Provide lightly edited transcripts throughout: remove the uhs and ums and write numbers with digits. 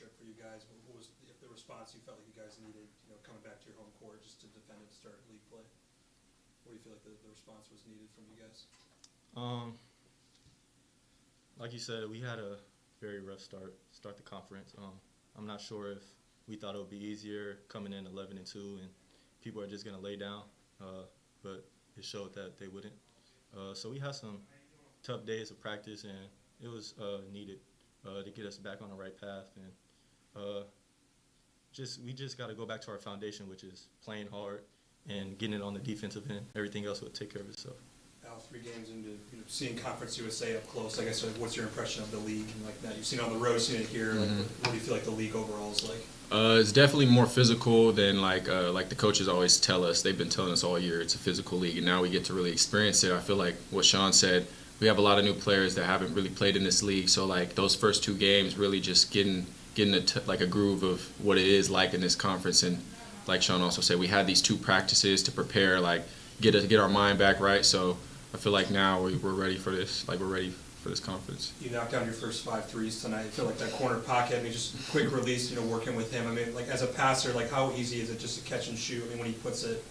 trip for you guys. What was the response you felt like you guys needed, coming back to your home court just to defend and start league play? What do you feel like the response was needed from you guys? Like you said, we had a very rough start the conference. I'm not sure if we thought it would be easier coming in 11-2 and people are just going to lay down, but it showed that they wouldn't. So we had some tough days of practice, and it was needed to get us back on the right path. And we just got to go back to our foundation, which is playing hard and getting it on the defensive end. Everything else will take care of itself. Now, 3 games into seeing Conference USA up close, I guess, what's your impression of the league? And like that, you've seen it on the road, seen it here. Like, what do you feel like the league overall is like? It's definitely more physical than like the coaches always tell us. They've been telling us all year it's a physical league, and now we get to really experience it. I feel like what Sean said, we have a lot of new players that haven't really played in this league, so like those first 2 games, really just getting like a groove of what it is like in this conference. And like Sean also said, we had these 2 practices to prepare, like get our mind back right. So I feel like now we're ready for this. Like we're ready for this conference. You knocked down your first 5 threes tonight. I feel like that corner pocket, I mean, just quick release, working with him. I mean, like as a passer, like how easy is it just to catch and shoot? I mean, when he puts it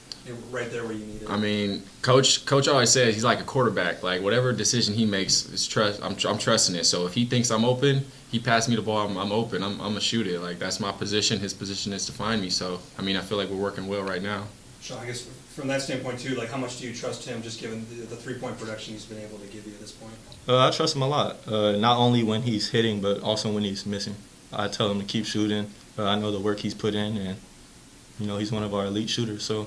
right there where you need it. I mean, coach always says he's like a quarterback. Like whatever decision he makes is trust. I'm trusting it. So if he thinks I'm open, he passed me the ball. I'm open. I'm gonna shoot it. Like that's my position. His position is to find me. So I mean, I feel like we're working well right now. Sean, I guess from that standpoint too, like how much do you trust him, just given the 3-point production he's been able to give you at this point? I trust him a lot. Not only when he's hitting, but also when he's missing. I tell him to keep shooting. I know the work he's put in, and he's one of our elite shooters. So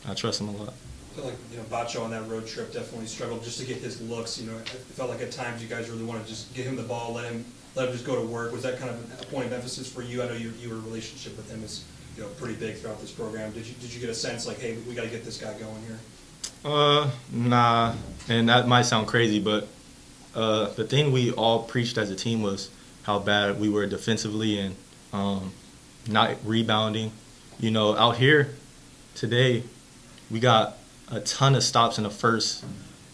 I trust him a lot. I feel like Bacho on that road trip definitely struggled just to get his looks. It felt like at times you guys really wanted to just get him the ball, let him just go to work. Was that kind of a point of emphasis for you? I know your relationship with him is pretty big throughout this program. Did you get a sense like, hey, we got to get this guy going here? Nah, and that might sound crazy, but the thing we all preached as a team was how bad we were defensively and not rebounding. Out here today, we got a ton of stops in the first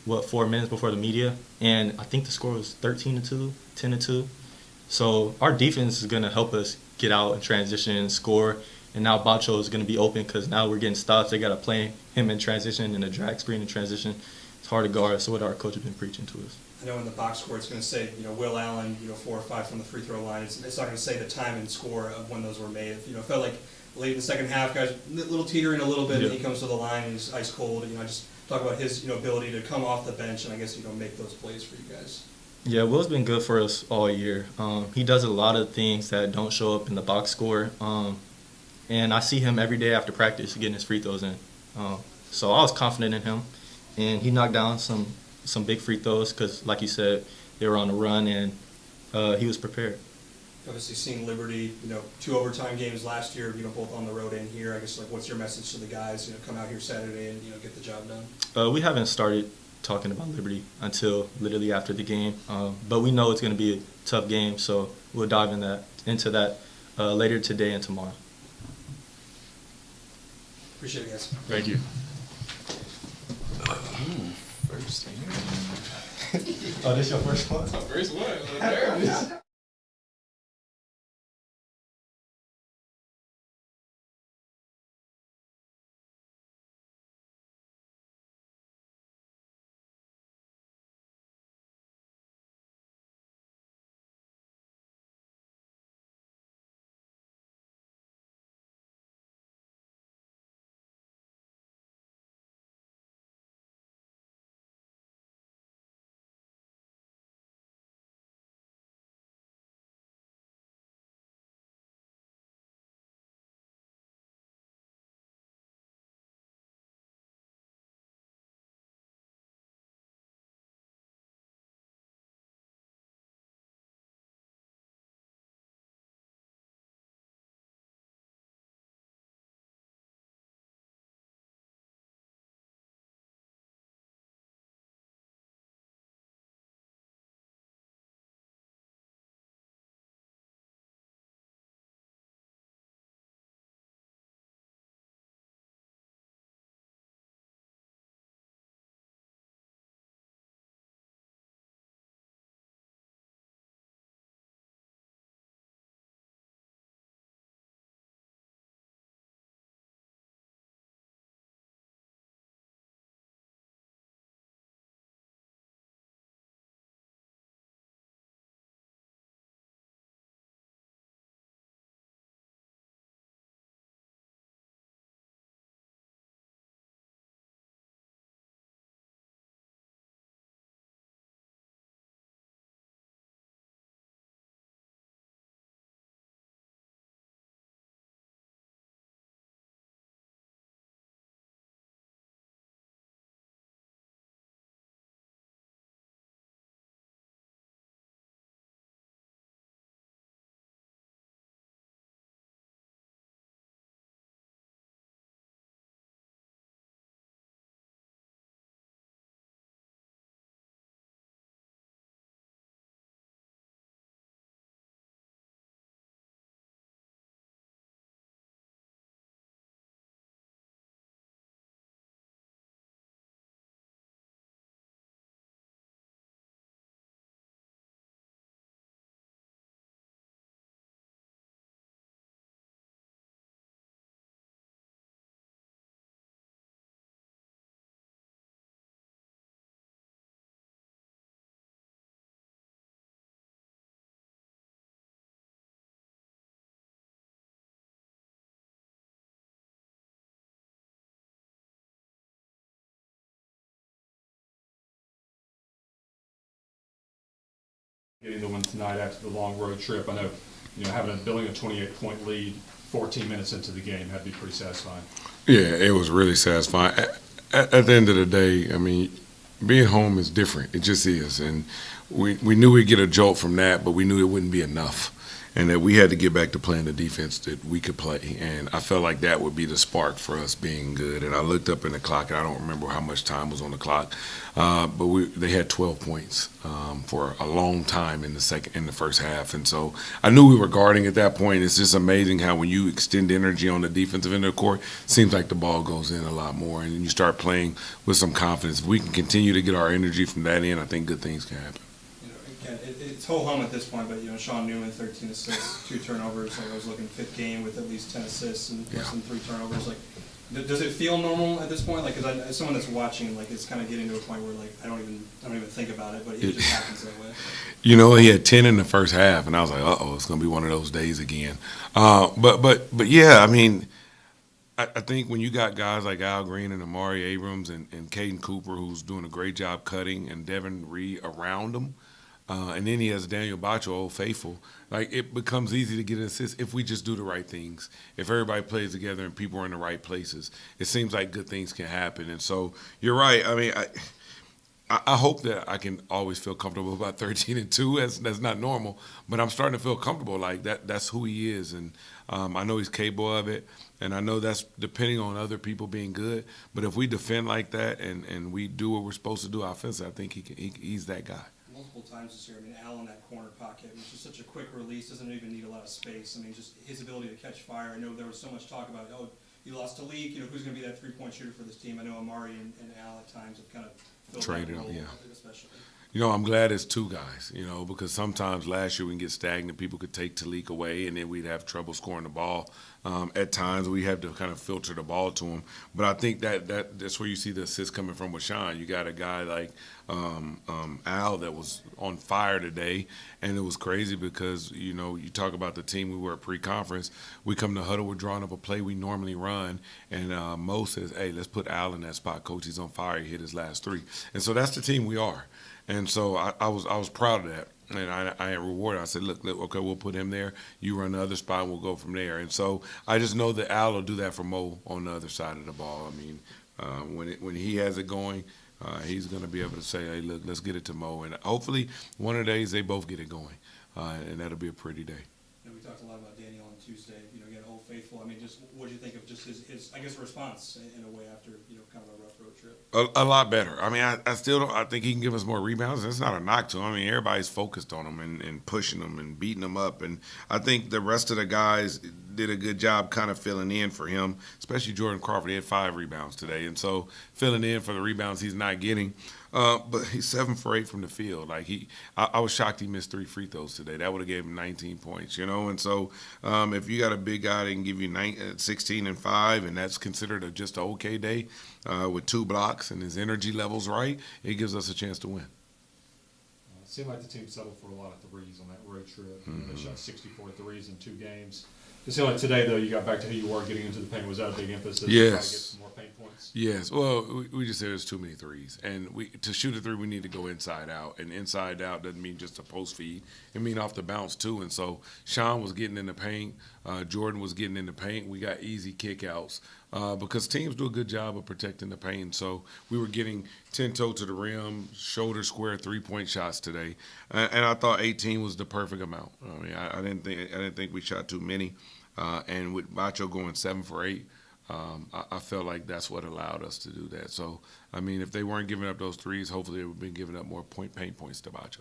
4 minutes before the media, and I think the score was 13-2, 10-2. So our defense is gonna help us get out and transition and score. And now Bacho is going to be open because now we're getting stops. They got to play him in transition and a drag screen in transition. It's hard to guard. So what our coach has been preaching to us. I know in the box score it's going to say, Will Allen, 4 or 5 from the free throw line. It's not going to say the time and score of when those were made. It felt like late in the second half, guys, a little teetering a little bit, and he comes to the line and he's ice cold. And, just talk about his, ability to come off the bench and I guess, make those plays for you guys. Yeah, Will's been good for us all year. He does a lot of things that don't show up in the box score. And I see him every day after practice getting his free throws in. So I was confident in him. And he knocked down some big free throws because, like you said, they were on the run, and he was prepared. Obviously, seeing Liberty, 2 overtime games last year, both on the road and here. I guess, like, what's your message to the guys, come out here Saturday and, get the job done? We haven't started talking about Liberty until literally after the game. But we know it's going to be a tough game, so we'll dive into that later today and tomorrow. Appreciate it, guys. Thank you. First. Oh, this your first one? That's my first one. I'm nervous. Getting the win tonight after the long road trip. I know, building a 28-point lead 14 minutes into the game had to be pretty satisfying. Yeah, it was really satisfying. At the end of the day, I mean, being home is different. It just is. And we knew we'd get a jolt from that, but we knew it wouldn't be enough. And that we had to get back to playing the defense that we could play. And I felt like that would be the spark for us being good. And I looked up in the clock, and I don't remember how much time was on the clock, but they had 12 points for a long time in the first half. And so I knew we were guarding at that point. It's just amazing how when you extend energy on the defensive end of the court, it seems like the ball goes in a lot more, and you start playing with some confidence. If we can continue to get our energy from that end, I think good things can happen. Again, it's ho-hum at this point, but Sean Newman, 13 assists, 2 turnovers. Like I was looking, 5th game with at least 10 assists and less than 3 turnovers. Like, does it feel normal at this point? Like, because as someone that's watching, like, it's kind of getting to a point where like I don't even think about it, but it just happens that way. He had 10 in the first half, and I was like, it's going to be one of those days again. But yeah, I mean, I think when you got guys like Al Green and Amari Abrams and Caden Cooper, who's doing a great job cutting, and Devin Reed around them, and then he has Daniel Bacho, Old Faithful. Like, it becomes easy to get an assist if we just do the right things. If everybody plays together and people are in the right places, it seems like good things can happen. And so you're right. I mean, I hope that I can always feel comfortable about 13-2. That's not normal, but I'm starting to feel comfortable. Like that's who he is, and I know he's capable of it, and I know that's depending on other people being good. But if we defend like that and we do what we're supposed to do offensively, I think he's that guy. Multiple times this year, I mean, Al in that corner pocket, which is such a quick release, doesn't even need a lot of space. I mean, just his ability to catch fire. I know there was so much talk about, you lost to Leak, who's going to be that 3-point shooter for this team. I know Amari and Al at times have kind of filled Traded that role, him, especially. I'm glad it's 2 guys, because sometimes last year we can get stagnant. People could take Talik away, and then we'd have trouble scoring the ball. At times we have to kind of filter the ball to him. But I think that's where you see the assist coming from with Sean. You got a guy like Al that was on fire today, and it was crazy because, you talk about the team we were at pre-conference. We come to huddle, we're drawing up a play we normally run, and Mo says, hey, let's put Al in that spot. Coach, he's on fire. He hit his last 3. And so that's the team we are. And so I was proud of that, and I rewarded. I said, look, okay, we'll put him there. You run the other spot, and we'll go from there. And so I just know that Al will do that for Mo on the other side of the ball. I mean, when he has it going, he's going to be able to say, hey, look, let's get it to Mo. And hopefully one of the days they both get it going, and that'll be a pretty day. We talked a lot about Daniel on Tuesday, again, Old Faithful. I mean, just what do you think of just his I guess, response in a way after, kind of a rough road trip? A lot better. I mean, I still don't. I think he can give us more rebounds. That's not a knock to him. I mean, everybody's focused on him and pushing him and beating him up. And I think the rest of the guys did a good job kind of filling in for him, especially Jordan Crawford. He had 5 rebounds today. And so filling in for the rebounds he's not getting. But he's 7 for 8 from the field. Like I was shocked he missed 3 free throws today. That would have gave him 19 points, And so if you got a big guy that can give you 16 and 5, and that's considered just an okay day with 2 blocks and his energy level's right, it gives us a chance to win. It seemed like the team settled for a lot of threes on that road trip. They shot 64 threes in 2 games. It seemed like today, though, you got back to who you were getting into the paint. Was that a big emphasis? Yes. To try to get some more paint points? Yes. Well, we just said there's too many threes. And to shoot a 3, we need to go inside out. And inside out doesn't mean just a post feed. It means off the bounce, too. And so Sean was getting in the paint. Jordan was getting in the paint. We got easy kickouts because teams do a good job of protecting the paint. So we were getting 10-toe to the rim, shoulder square 3-point shots today. And I thought 18 was the perfect amount. I mean, I didn't think we shot too many. And with Bacho going 7 for 8, I felt like that's what allowed us to do that. So, I mean, if they weren't giving up those threes, hopefully they would have been giving up more paint points to Bacho.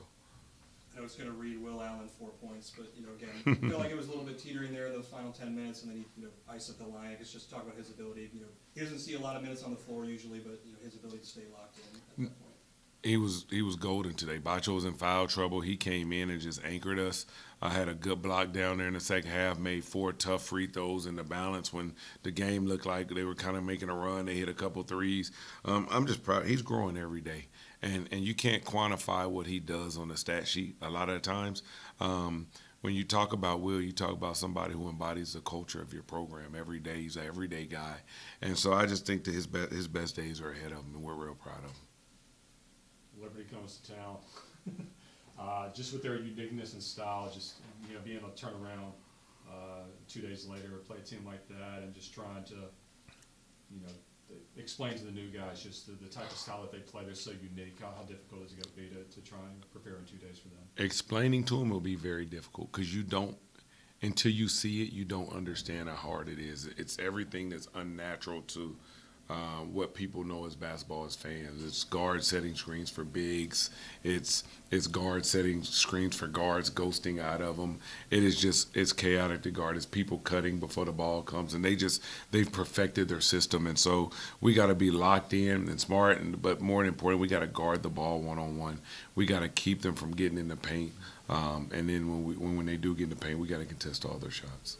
I know it's going to read Will Allen 4 points, but, again, I feel like it was a little bit teetering there in those final 10 minutes, and then he, iced up the line. I guess just talk about his ability. He doesn't see a lot of minutes on the floor usually, but, his ability to stay locked in at that point. He was golden today. Bacho was in foul trouble. He came in and just anchored us. I had a good block down there in the second half, made 4 tough free throws in the balance when the game looked like they were kind of making a run. They hit a couple threes. I'm just proud. He's growing every day. And you can't quantify what he does on the stat sheet a lot of the times. When you talk about Will, you talk about somebody who embodies the culture of your program every day. He's an everyday guy. And so I just think that his best days are ahead of him, and we're real proud of him. Liberty comes to town. just with their uniqueness and style, just being able to turn around 2 days later, play a team like that, and just trying to explain to the new guys just the type of style that they play. They're so unique. How difficult is it going to be to try and prepare in 2 days for them? Explaining to them will be very difficult because you don't, until you see it, you don't understand how hard it is. It's everything that's unnatural to what people know as basketball as fans. It's guard setting screens for bigs. It's guard setting screens for guards, ghosting out of them. It's chaotic to guard. It's people cutting before the ball comes, and they've perfected their system. And so we got to be locked in and smart, but more important, we got to guard the ball one-on-one. We got to keep them from getting in the paint. And then when they do get in the paint, we got to contest all their shots.